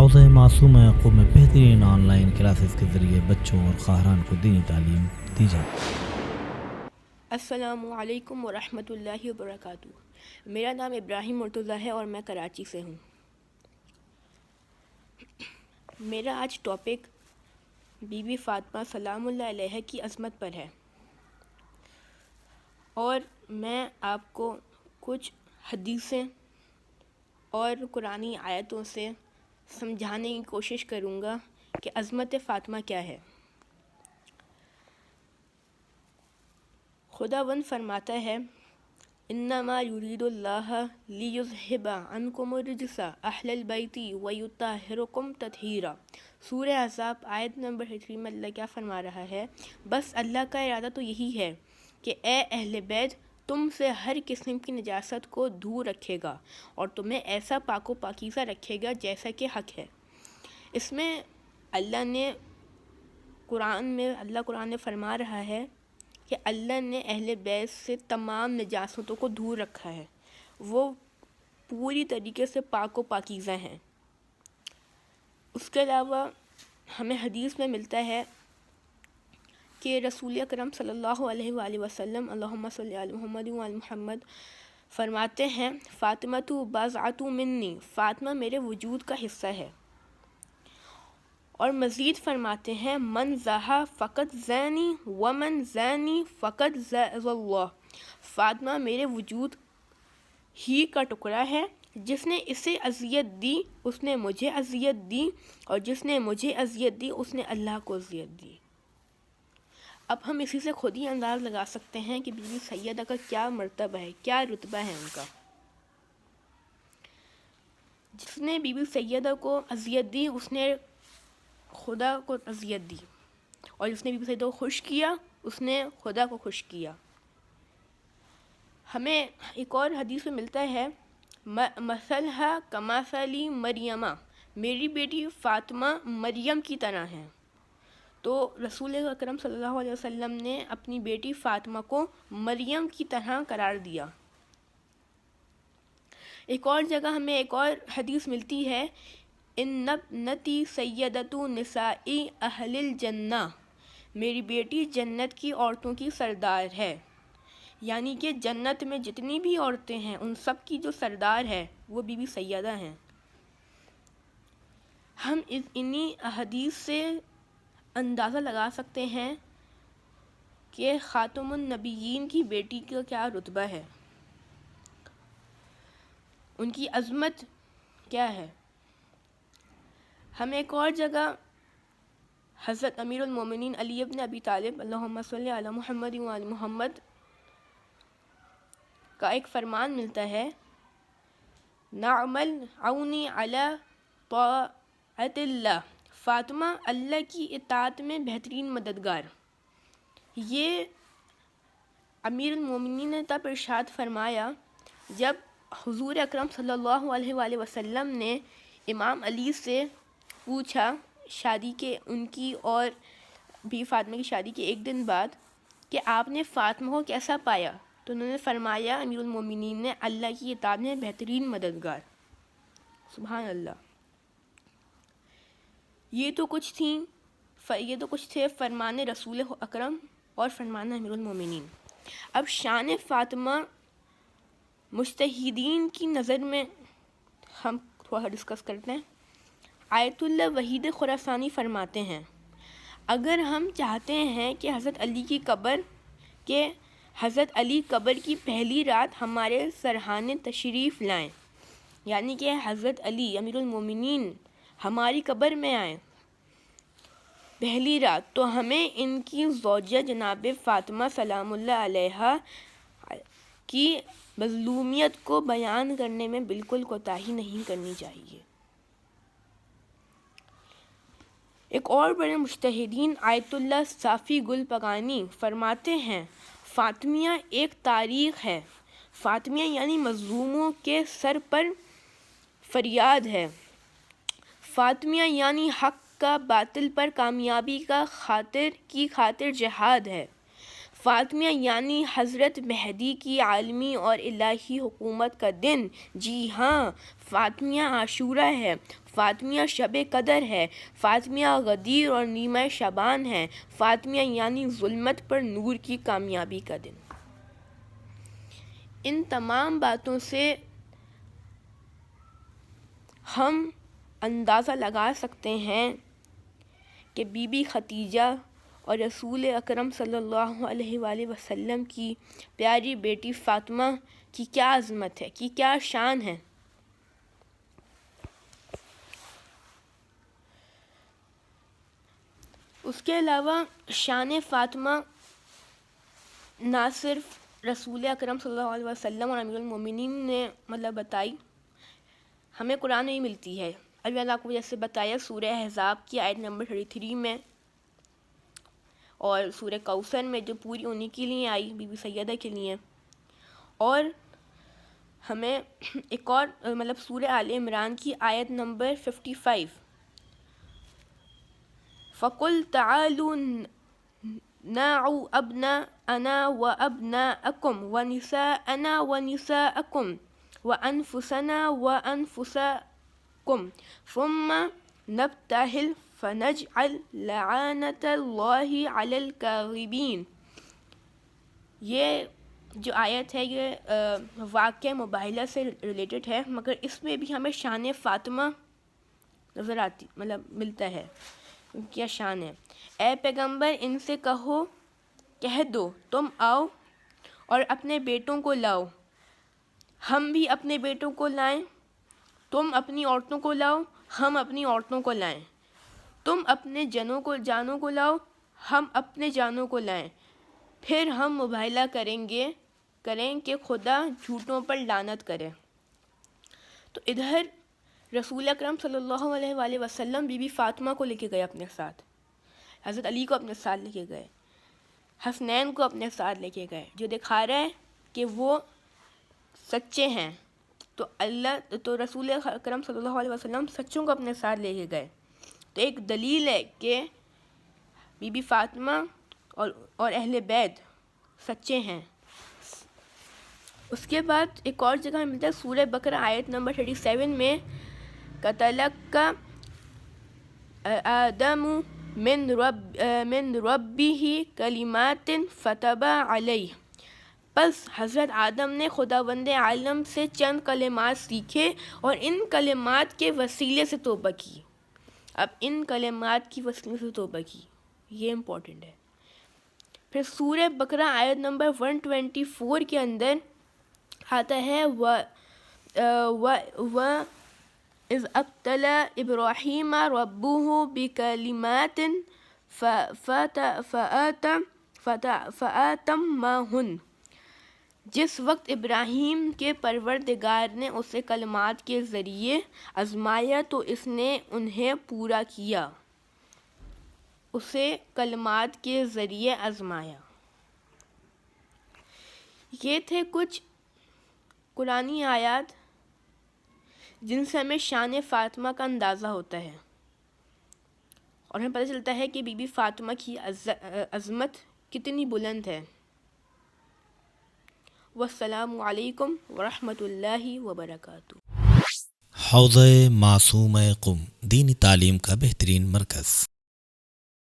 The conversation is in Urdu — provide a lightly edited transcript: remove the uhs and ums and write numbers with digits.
حوضہ معصومہ یعقوب میں بہترین آن لائن کلاسز کے ذریعے بچوں اور خواہران کو دینی تعلیم دی جاتی ہے۔ السلام علیکم ورحمۃ اللہ وبرکاتہ۔ میرا نام ابراہیم مرتضیٰ ہے اور میں کراچی سے ہوں۔ میرا آج ٹاپک بی بی فاطمہ سلام اللہ علیہ کی عظمت پر ہے، اور میں آپ کو کچھ حدیثیں اور قرآنی آیتوں سے سمجھانے کی کوشش کروں گا کہ عظمت فاطمہ کیا ہے۔ خداوند فرماتا ہے انما یرید اللہ لیذہب عنکم الرجس اہل البیت ویطہرکم تطہیرا۔ سورہ احزاب آیت نمبر 3 میں اللہ کیا فرما رہا ہے؟ بس اللہ کا ارادہ تو یہی ہے کہ اے اہل بیت تم سے ہر قسم کی نجاست کو دور رکھے گا اور تمہیں ایسا پاک و پاکیزہ رکھے گا جیسا کہ حق ہے۔ اس میں اللہ قرآن میں فرما رہا ہے کہ اللہ نے اہل بیت سے تمام نجاستوں کو دور رکھا ہے، وہ پوری طریقے سے پاک و پاکیزہ ہیں۔ اس کے علاوہ ہمیں حدیث میں ملتا ہے کہ رسول اکرم صلی اللہ علیہ وآلہ وسلم اللہم صلی علی محمد وعلی محمد فرماتے ہیں فاطمۃ بضعۃ منی، فاطمہ میرے وجود کا حصہ ہے۔ اور مزید فرماتے ہیں من زہا فقط زانی ومن زانی فقط زاز اللہ، فاطمہ میرے وجود ہی کا ٹکڑا ہے، جس نے اسے اذیت دی اس نے مجھے اذیت دی، اور جس نے مجھے اذیت دی اس نے اللہ کو اذیت دی۔ اب ہم اسی سے خود ہی انداز لگا سکتے ہیں کہ بی بی سیدہ کا کیا مرتبہ ہے، کیا رتبہ ہے ان کا۔ جس نے بی بی سیدہ کو اذیت دی اس نے خدا کو اذیت دی، اور جس نے بی بی سیدہ کو خوش کیا اس نے خدا کو خوش کیا۔ ہمیں ایک اور حدیث میں ملتا ہے مثلھا کمثل مریم، میری بیٹی فاطمہ مریم کی طرح ہے۔ تو رسول اکرم صلی اللہ علیہ وسلم نے اپنی بیٹی فاطمہ کو مریم کی طرح قرار دیا۔ ایک اور جگہ ہمیں ایک اور حدیث ملتی ہے ان ابنتی سیدۃ نساء اہل الجنہ، میری بیٹی جنت کی عورتوں کی سردار ہے، یعنی کہ جنت میں جتنی بھی عورتیں ہیں ان سب کی جو سردار ہے وہ بی بی سیدہ ہیں۔ ہم انہی حدیث سے اندازہ لگا سکتے ہیں کہ خاتم النبیین کی بیٹی کا کیا رتبہ ہے، ان کی عظمت کیا ہے۔ ہم ایک اور جگہ حضرت امیر المومنین علی ابن ابی طالب اللہم صلی علی محمد وعلی محمد کا ایک فرمان ملتا ہے نعم العون علی طاعت اللہ، فاطمہ اللہ کی اطاعت میں بہترین مددگار۔ یہ امیر المومنین نے تب ارشاد فرمایا جب حضور اکرم صلی اللہ علیہ وآلہ وسلم نے امام علی سے پوچھا شادی کے ان کی اور بی فاطمہ کی شادی کے ایک دن بعد کہ آپ نے فاطمہ کو کیسا پایا، تو انہوں نے فرمایا امیر المومنین نے اللہ کی اطاعت میں بہترین مددگار۔ سبحان اللہ۔ یہ تو کچھ تھے فرمان رسول اکرم اور فرمان امیر المومنین۔ اب شان فاطمہ مجتہدین کی نظر میں ہم تھوڑا ڈسکس کرتے ہیں۔ آیت اللہ وحید خراسانی فرماتے ہیں اگر ہم چاہتے ہیں کہ حضرت علی قبر کی پہلی رات ہمارے سرحانے تشریف لائیں، یعنی کہ حضرت علی امیر المومنین ہماری قبر میں آئیں پہلی رات، تو ہمیں ان کی زوجہ جناب فاطمہ سلام اللہ علیہا کی مظلومیت کو بیان کرنے میں بالکل کوتاہی نہیں کرنی چاہیے۔ ایک اور بڑے مجتہدین آیت اللہ صافی گل پگانی فرماتے ہیں فاطمیہ ایک تاریخ ہے، فاطمیہ یعنی مظلوموں کے سر پر فریاد ہے، فاطمیہ یعنی حق کا باطل پر کامیابی کی خاطر جہاد ہے، فاطمیہ یعنی حضرت مہدی کی عالمی اور الہی حکومت کا دن. جی ہاں، فاطمیہ عاشورہ ہے، فاطمیہ شب قدر ہے، فاطمیہ غدیر اور نیمہ شعبان ہے، فاطمیہ یعنی ظلمت پر نور کی کامیابی کا دن. ان تمام باتوں سے ہم اندازہ لگا سکتے ہیں کہ بی بی خدیجہ اور رسول اکرم صلی اللہ علیہ وآلہ وسلم کی پیاری بیٹی فاطمہ کی کیا عظمت ہے، کی کیا شان ہے. اس کے علاوہ شان فاطمہ نہ صرف رسول اکرم صلی اللہ علیہ وسلم اور امیر المومنین نے بتائی، ہمیں قرآن میں ہی ملتی ہے. ابھی میں نے آپ کو جیسے بتایا سورہ احزاب کی آیت نمبر 33 میں، اور سورہ کوثر میں جو پوری انہی کے لیے آئی، بی بی سیدہ کے لیے. اور ہمیں ایک اور سورہ آل عمران کی آیت نمبر 55، فَقُلْ تَعَالُوا نَدْعُ أَبْنَاءَنَا وَأَبْنَاءَكُمْ وَنِسَاءَنَا وَنِسَاءَكُمْ وَأَنفُسَنَا وَأَنفُسَكُمْ ثُمَّ نَبْتَهِلْ فَنَجْعَلْ لَعْنَتَ اللَّهِ عَلَى الْكَاذِبِينَ. یہ جو آیت ہے یہ واقع مباہلہ سے ریلیٹڈ ہے، مگر اس میں بھی ہمیں شان فاطمہ نظر آتی ملتا ہے. کیا شان ہے. اے پیغمبر ان سے کہہ دو تم آؤ اور اپنے بیٹوں کو لاؤ، ہم بھی اپنے بیٹوں کو لائیں، تم اپنی عورتوں کو لاؤ، ہم اپنی عورتوں کو لائیں، تم اپنے جانوں کو لاؤ، ہم اپنے جانوں کو لائیں، پھر ہم مباہلہ کریں کہ خدا جھوٹوں پر لعنت کرے. تو ادھر رسول اکرم صلی اللہ علیہ وآلہ وسلم بی بی فاطمہ کو لے کے گئے اپنے ساتھ، حضرت علی کو اپنے ساتھ لے کے گئے، حسنین کو اپنے ساتھ لے کے گئے، جو دکھا رہا ہے کہ وہ سچے ہیں. تو رسول اکرم صلی اللہ علیہ وسلم سچوں کو اپنے ساتھ لے کے گئے. تو ایک دلیل ہے کہ بی بی فاطمہ اور اہل بیت سچے ہیں. اس کے بعد ایک اور جگہ ملتا ہے سورہ بقرہ آیت نمبر 37 میں، قَتَلَكَّ آدَمُ مِن رَبِّهِ كَلِمَاتٍ فَتَابَ عَلَيْهِ. پس حضرت آدم نے خداوند عالم سے چند کلمات سیکھے اور ان کلمات کے وسیلے سے توبہ کی. اب ان کلمات کی وسیلے سے توبہ کی، یہ امپورٹنٹ ہے. پھر سورہ بقرہ آیت نمبر 124 کے اندر آتا ہے وَإِذْ ابْتَلَى إِبْرَاهِيمَ رَبُّهُ بِكَلِمَاتٍ فَأَتَمَّهُنَّ. جس وقت ابراہیم کے پروردگار نے اسے کلمات کے ذریعے آزمایا تو اس نے انہیں پورا کیا. اسے کلمات کے ذریعے آزمایا. یہ تھے کچھ قرآنی آیات جن سے ہمیں شان فاطمہ کا اندازہ ہوتا ہے، اور ہمیں پتہ چلتا ہے کہ بی بی فاطمہ کی عظمت کتنی بلند ہے. والسلام علیکم ورحمۃ اللہ وبرکاتہ. حوضہ معصومہ قم دینی تعلیم کا بہترین مرکز.